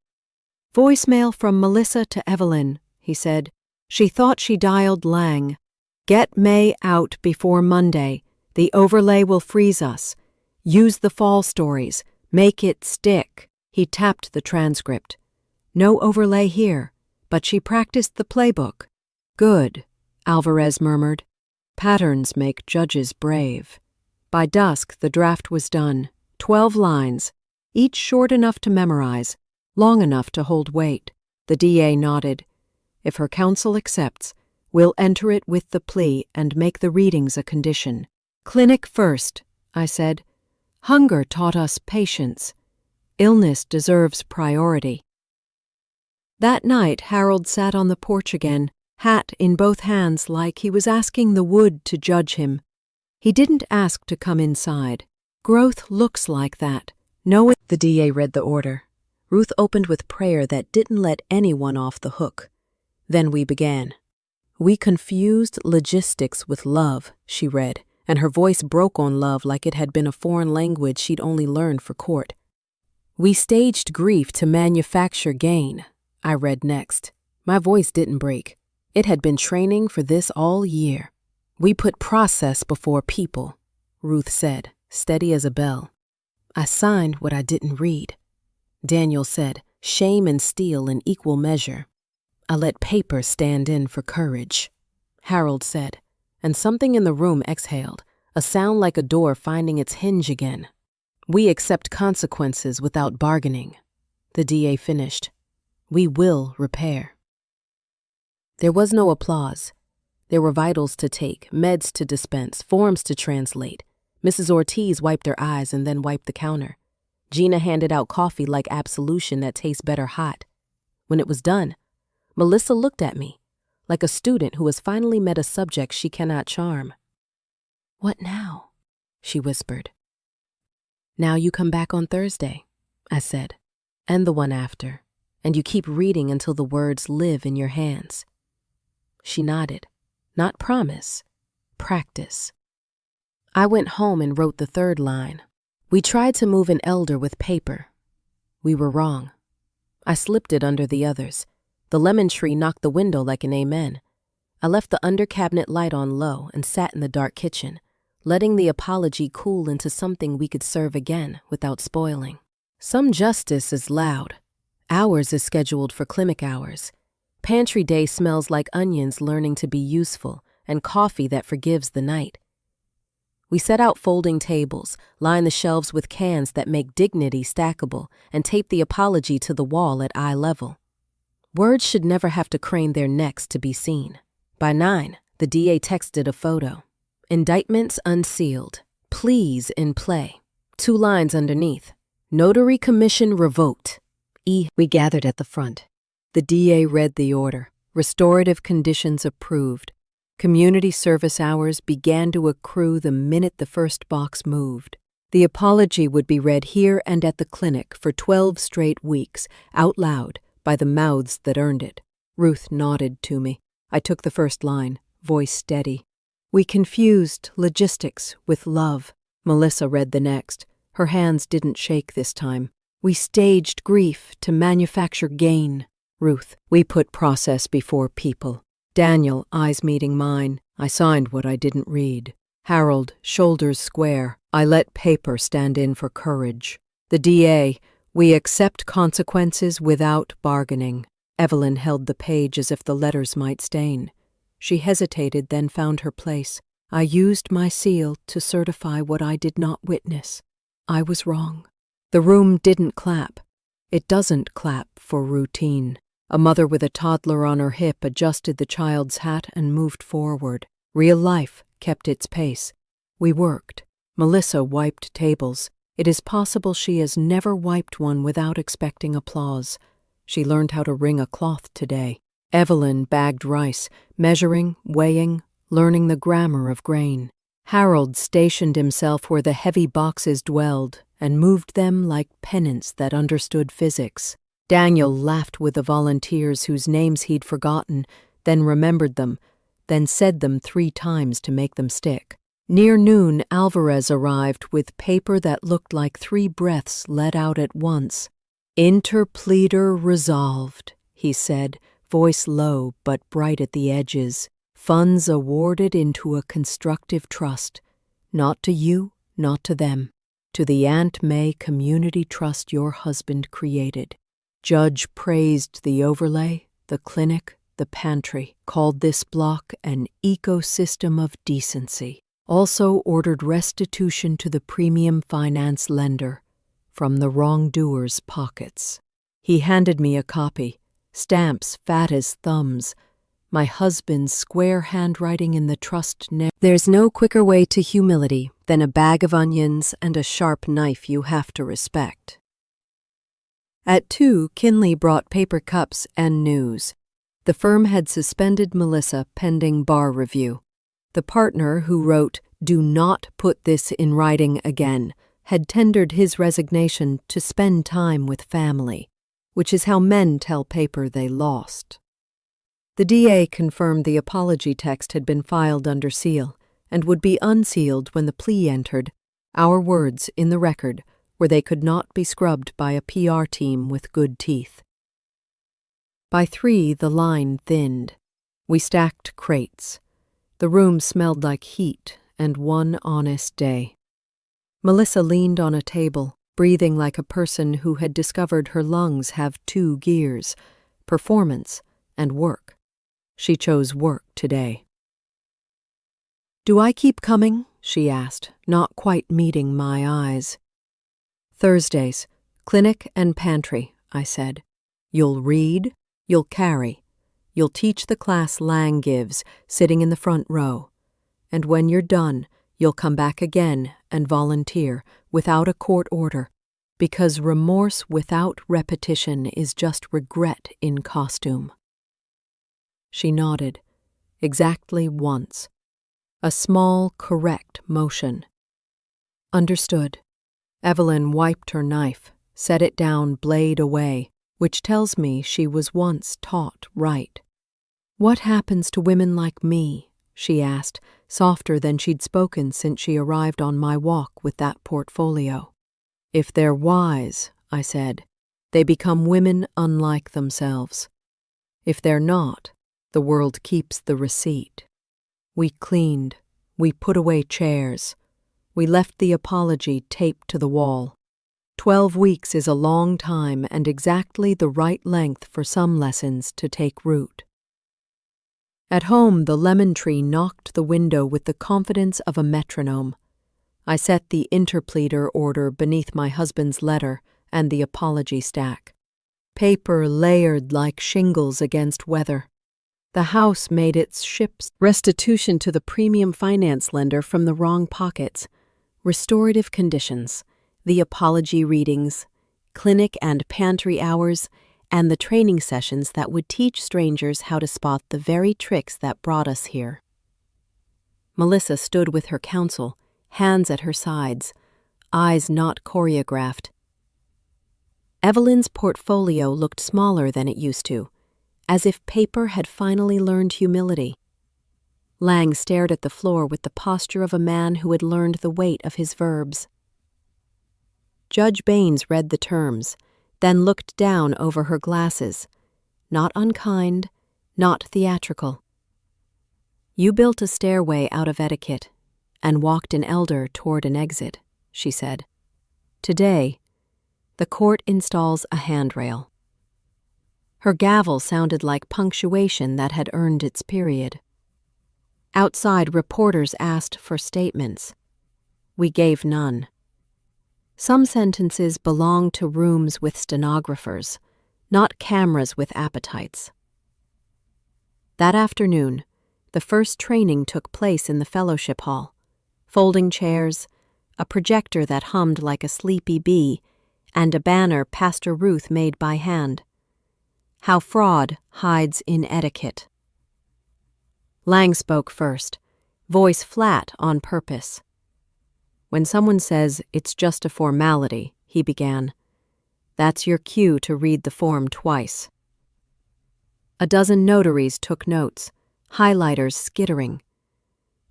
"Voicemail from Melissa to Evelyn," he said. "She thought she dialed Lang. Get May out before Monday. The overlay will freeze us. Use the fall stories. Make it stick." He tapped the transcript. "No overlay here, but she practiced the playbook." "Good," Alvarez murmured. "Patterns make judges brave." By dusk, the draft was done. 12 lines, each short enough to memorize, long enough to hold weight. The DA nodded. "If her counsel accepts, we'll enter it with the plea and make the readings a condition." "Clinic first," I said. "Hunger taught us patience. Illness deserves priority." That night, Harold sat on the porch again, hat in both hands like he was asking the wood to judge him. He didn't ask to come inside. Growth looks like that. No. The DA read the order. Ruth opened with prayer that didn't let anyone off the hook. Then we began. "We confused logistics with love," she read, and her voice broke on love like it had been a foreign language she'd only learned for court. "We staged grief to manufacture gain," I read next. My voice didn't break. It had been training for this all year. "We put process before people," Ruth said, steady as a bell. "I signed what I didn't read." Daniel said, "Shame and steel in equal measure." "I let paper stand in for courage," Harold said, and something in the room exhaled, a sound like a door finding its hinge again. "We accept consequences without bargaining," the DA finished. "We will repair." There was no applause. There were vitals to take, meds to dispense, forms to translate. Mrs. Ortiz wiped her eyes and then wiped the counter. Gina handed out coffee like absolution that tastes better hot. When it was done, Melissa looked at me, like a student who has finally met a subject she cannot charm. "What now?" she whispered. "Now you come back on Thursday," I said, "and the one after, and you keep reading until the words live in your hands." She nodded. Not promise, practice. I went home and wrote the 3rd line. "We tried to move an elder with paper. We were wrong." I slipped it under the others. The lemon tree knocked the window like an amen. I left the under-cabinet light on low and sat in the dark kitchen, letting the apology cool into something we could serve again without spoiling. Some justice is loud. Ours is scheduled for clinic hours. Pantry day smells like onions learning to be useful and coffee that forgives the night. We set out folding tables, line the shelves with cans that make dignity stackable, and tape the apology to the wall at eye level. Words should never have to crane their necks to be seen. By 9, the DA texted a photo. "Indictments unsealed. Pleas in play." 2 lines underneath. "Notary commission revoked." We gathered at the front. The DA read the order. Restorative conditions approved. Community service hours began to accrue the minute the first box moved. The apology would be read here and at the clinic for 12 straight weeks, out loud, by the mouths that earned it. Ruth nodded to me. I took the first line, voice steady. We confused logistics with love. Melissa read the next. Her hands didn't shake this time. We staged grief to manufacture gain. Ruth, we put process before people. Daniel, eyes meeting mine. I signed what I didn't read. Harold, shoulders square. I let paper stand in for courage. The DA, we accept consequences without bargaining. Evelyn held the page as if the letters might stain. She hesitated, then found her place. I used my seal to certify what I did not witness. I was wrong. The room didn't clap. It doesn't clap for routine. A mother with a toddler on her hip adjusted the child's hat and moved forward. Real life kept its pace. We worked. Melissa wiped tables. It is possible she has never wiped one without expecting applause. She learned how to wring a cloth today. Evelyn bagged rice, measuring, weighing, learning the grammar of grain. Harold stationed himself where the heavy boxes dwelled and moved them like pennants that understood physics. Daniel laughed with the volunteers whose names he'd forgotten, then remembered them, then said them 3 times to make them stick. Near noon, Alvarez arrived with paper that looked like 3 breaths let out at once. "Interpleader resolved," he said, voice low but bright at the edges. "Funds awarded into a constructive trust. Not to you, not to them. To the Aunt May Community Trust your husband created." Judge praised the overlay, the clinic, the pantry, called this block an ecosystem of decency. Also ordered restitution to the premium finance lender from the wrongdoer's pockets. He handed me a copy, stamps fat as thumbs, my husband's square handwriting in the trust There's no quicker way to humility than a bag of onions and a sharp knife you have to respect. At 2, Kinley brought paper cups and news. The firm had suspended Melissa pending bar review. The partner who wrote, "Do not put this in writing again," had tendered his resignation to spend time with family, which is how men tell paper they lost. The DA confirmed the apology text had been filed under seal and would be unsealed when the plea entered, our words in the record, where they could not be scrubbed by a PR team with good teeth. By 3, the line thinned. We stacked crates. The room smelled like heat and one honest day. Melissa leaned on a table, breathing like a person who had discovered her lungs have 2 gears, performance and work. She chose work today. "Do I keep coming?" she asked, not quite meeting my eyes. "Thursdays, clinic and pantry," I said. "You'll read, you'll carry, you'll teach the class Lang gives, sitting in the front row. And when you're done, you'll come back again and volunteer without a court order, because remorse without repetition is just regret in costume." She nodded, exactly once. A small, correct motion. "Understood." Evelyn wiped her knife, set it down blade away, which tells me she was once taught right. "What happens to women like me?" she asked, softer than she'd spoken since she arrived on my walk with that portfolio. "If they're wise," I said, "they become women unlike themselves. If they're not, the world keeps the receipt." We cleaned. We put away chairs. We left the apology taped to the wall. 12 weeks is a long time and exactly the right length for some lessons to take root. At home, the lemon tree knocked the window with the confidence of a metronome. I set the interpleader order beneath my husband's letter and the apology stack. Paper layered like shingles against weather. The house made its ships restitution to the premium finance lender from the wrong pockets, restorative conditions, the apology readings, clinic and pantry hours, and the training sessions that would teach strangers how to spot the very tricks that brought us here. Melissa stood with her counsel, hands at her sides, eyes not choreographed. Evelyn's portfolio looked smaller than it used to, as if paper had finally learned humility. Lang stared at the floor with the posture of a man who had learned the weight of his verbs. Judge Baines read the terms, then looked down over her glasses. Not unkind, not theatrical. You built a stairway out of etiquette and walked an elder toward an exit, she said. Today, the court installs a handrail. Her gavel sounded like punctuation that had earned its period. Outside, reporters asked for statements. We gave none. Some sentences belonged to rooms with stenographers, not cameras with appetites. That afternoon, the first training took place in the fellowship hall. Folding chairs, a projector that hummed like a sleepy bee, and a banner Pastor Ruth made by hand. How fraud hides in etiquette. Lang spoke first, voice flat on purpose. When someone says it's just a formality, he began, that's your cue to read the form twice. A dozen notaries took notes, highlighters skittering.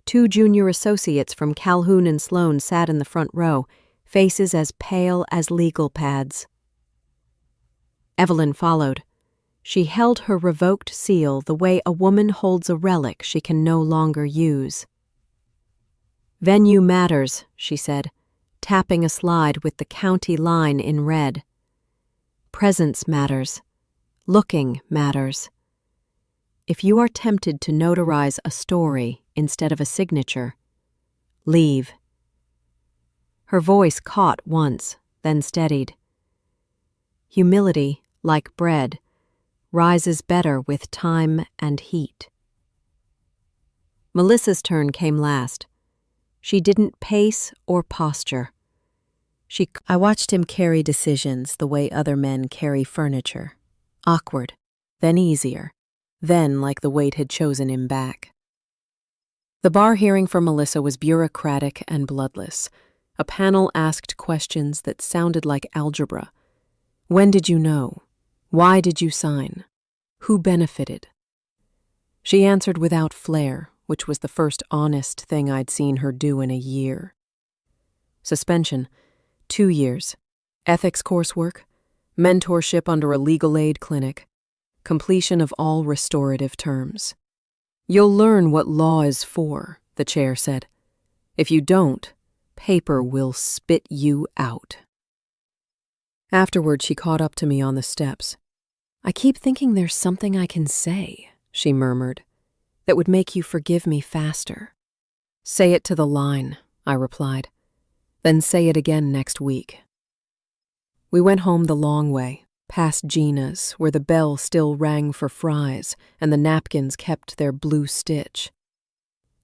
2 junior associates from Calhoun and Sloan sat in the front row, faces as pale as legal pads. Evelyn followed. She held her revoked seal the way a woman holds a relic she can no longer use. Venue matters, she said, tapping a slide with the county line in red. Presence matters. Looking matters. If you are tempted to notarize a story instead of a signature, leave. Her voice caught once, then steadied. Humility, like bread, rises better with time and heat. Melissa's turn came last. She didn't pace or posture. I watched him carry decisions the way other men carry furniture. Awkward, then easier, then like the weight had chosen him back. The bar hearing for Melissa was bureaucratic and bloodless. A panel asked questions that sounded like algebra. When did you know? Why did you sign? Who benefited? She answered without flair, which was the first honest thing I'd seen her do in a year. Suspension, 2 years. Ethics coursework, mentorship under a legal aid clinic, completion of all restorative terms. You'll learn what law is for, the chair said. If you don't, paper will spit you out. Afterward, she caught up to me on the steps. I keep thinking there's something I can say, she murmured, that would make you forgive me faster. Say it to the line, I replied. Then say it again next week. We went home the long way, past Gina's, where the bell still rang for fries and the napkins kept their blue stitch.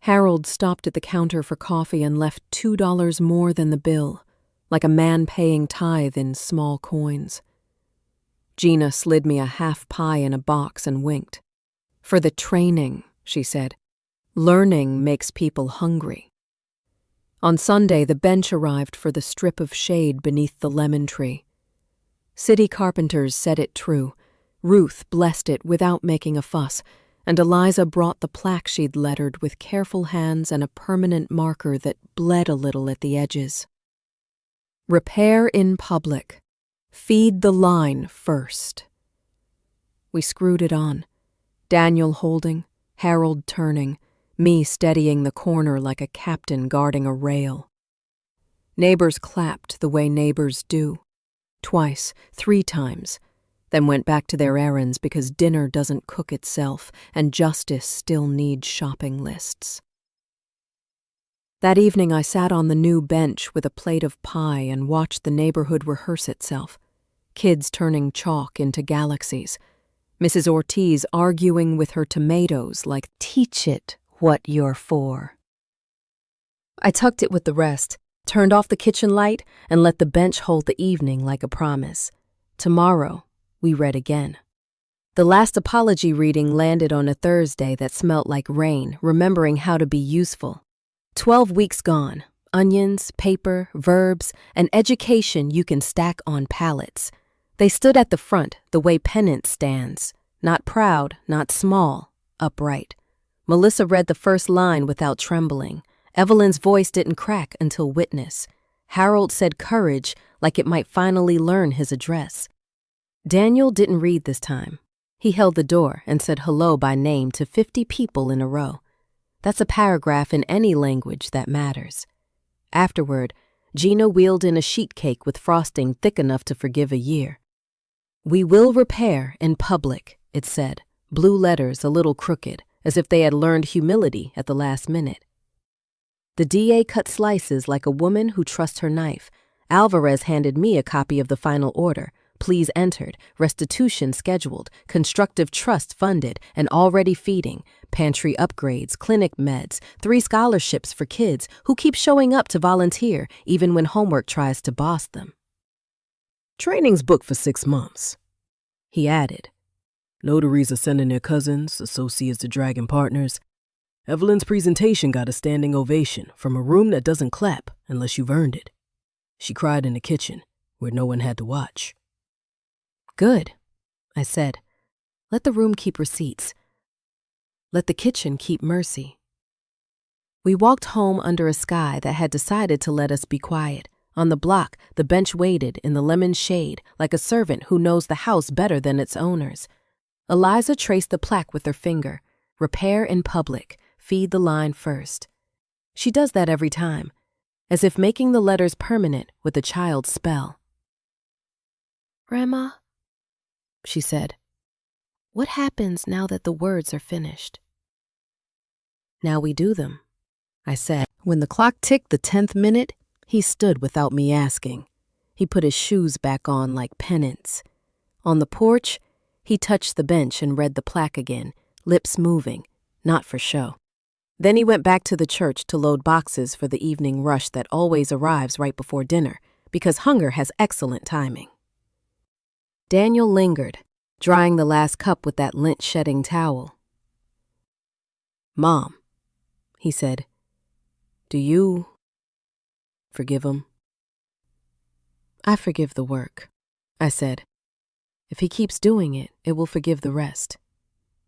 Harold stopped at the counter for coffee and left $2 more than the bill, like a man paying tithe in small coins. Gina slid me a half pie in a box and winked. For the training, she said. Learning makes people hungry. On Sunday, the bench arrived for the strip of shade beneath the lemon tree. City carpenters said it true. Ruth blessed it without making a fuss, and Eliza brought the plaque she'd lettered with careful hands and a permanent marker that bled a little at the edges. Repair in public. Feed the line first. We screwed it on. Daniel holding, Harold turning, me steadying the corner like a captain guarding a rail. Neighbors clapped the way neighbors do. 2, 3 times, then went back to their errands because dinner doesn't cook itself and justice still needs shopping lists. That evening I sat on the new bench with a plate of pie and watched the neighborhood rehearse itself. Kids turning chalk into galaxies. Mrs. Ortiz arguing with her tomatoes like, teach it what you're for. I tucked it with the rest, turned off the kitchen light, and let the bench hold the evening like a promise. Tomorrow, we read again. The last apology reading landed on a Thursday that smelt like rain, remembering how to be useful. 12 weeks gone, onions, paper, verbs, and education you can stack on pallets. They stood at the front the way pennant stands, not proud, not small, upright. Melissa read the first line without trembling. Evelyn's voice didn't crack until witness. Harold said courage like it might finally learn his address. Daniel didn't read this time. He held the door and said hello by name to 50 people in a row. That's a paragraph in any language that matters. Afterward, Gina wheeled in a sheet cake with frosting thick enough to forgive a year. "We will repair in public," it said, blue letters a little crooked, as if they had learned humility at the last minute. The DA cut slices like a woman who trusts her knife. Alvarez handed me a copy of the final order. Pleas entered, restitution scheduled, constructive trust funded and already feeding, pantry upgrades, clinic meds, 3 scholarships for kids who keep showing up to volunteer even when homework tries to boss them. Training's booked for 6 months, he added. Notaries are sending their cousins, associates to dragon partners. Evelyn's presentation got a standing ovation from a room that doesn't clap unless you've earned it. She cried in the kitchen, where no one had to watch. "Good," I said. "Let the room keep receipts. Let the kitchen keep mercy." We walked home under a sky that had decided to let us be quiet. On the block, the bench waited in the lemon shade like a servant who knows the house better than its owners. Eliza traced the plaque with her finger. Repair in public. Feed the line first. She does that every time, as if making the letters permanent with a child's spell. "Grandma," she said, "what happens now that the words are finished?" "Now we do them," I said. When the clock ticked the 10th minute, he stood without me asking. He put his shoes back on like penance. On the porch, he touched the bench and read the plaque again, lips moving, not for show. Then he went back to the church to load boxes for the evening rush that always arrives right before dinner, because hunger has excellent timing. Daniel lingered, drying the last cup with that lint-shedding towel. "Mom," he said, "do you forgive him?" "I forgive the work," I said. "If he keeps doing it, it will forgive the rest."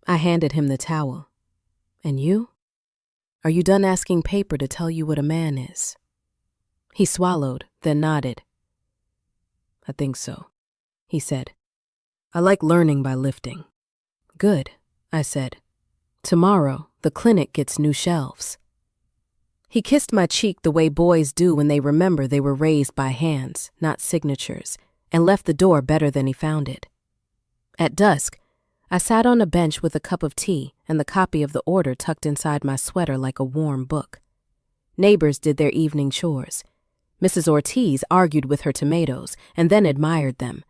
I handed him the towel. "And you? Are you done asking paper to tell you what a man is?" He swallowed, then nodded. "I think so," he said. "I like learning by lifting." "Good," I said. "Tomorrow, the clinic gets new shelves." He kissed my cheek the way boys do when they remember they were raised by hands, not signatures, and left the door better than he found it. At dusk, I sat on a bench with a cup of tea and the copy of the order tucked inside my sweater like a warm book. Neighbors did their evening chores. Mrs. Ortiz argued with her tomatoes and then admired them.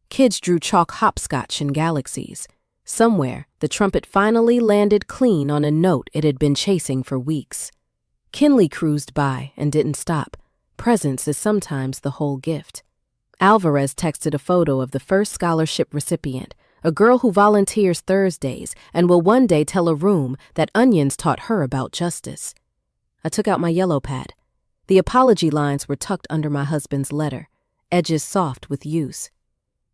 Kids drew chalk hopscotch in galaxies. Somewhere, the trumpet finally landed clean on a note it had been chasing for weeks. Kinley cruised by and didn't stop. Presence is sometimes the whole gift. Alvarez texted a photo of the first scholarship recipient, a girl who volunteers Thursdays and will one day tell a room that onions taught her about justice. I took out my yellow pad. The apology lines were tucked under my husband's letter, edges soft with use.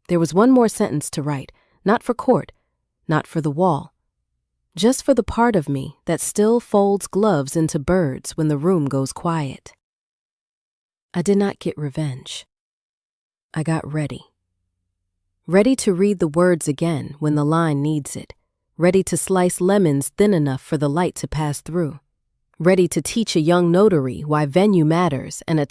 There was one more sentence to write, not for court, not for the wall, just for the part of me that still folds gloves into birds when the room goes quiet. I did not get revenge. I got ready. Ready to read the words again when the line needs it. Ready to slice lemons thin enough for the light to pass through. Ready to teach a young notary why venue matters and a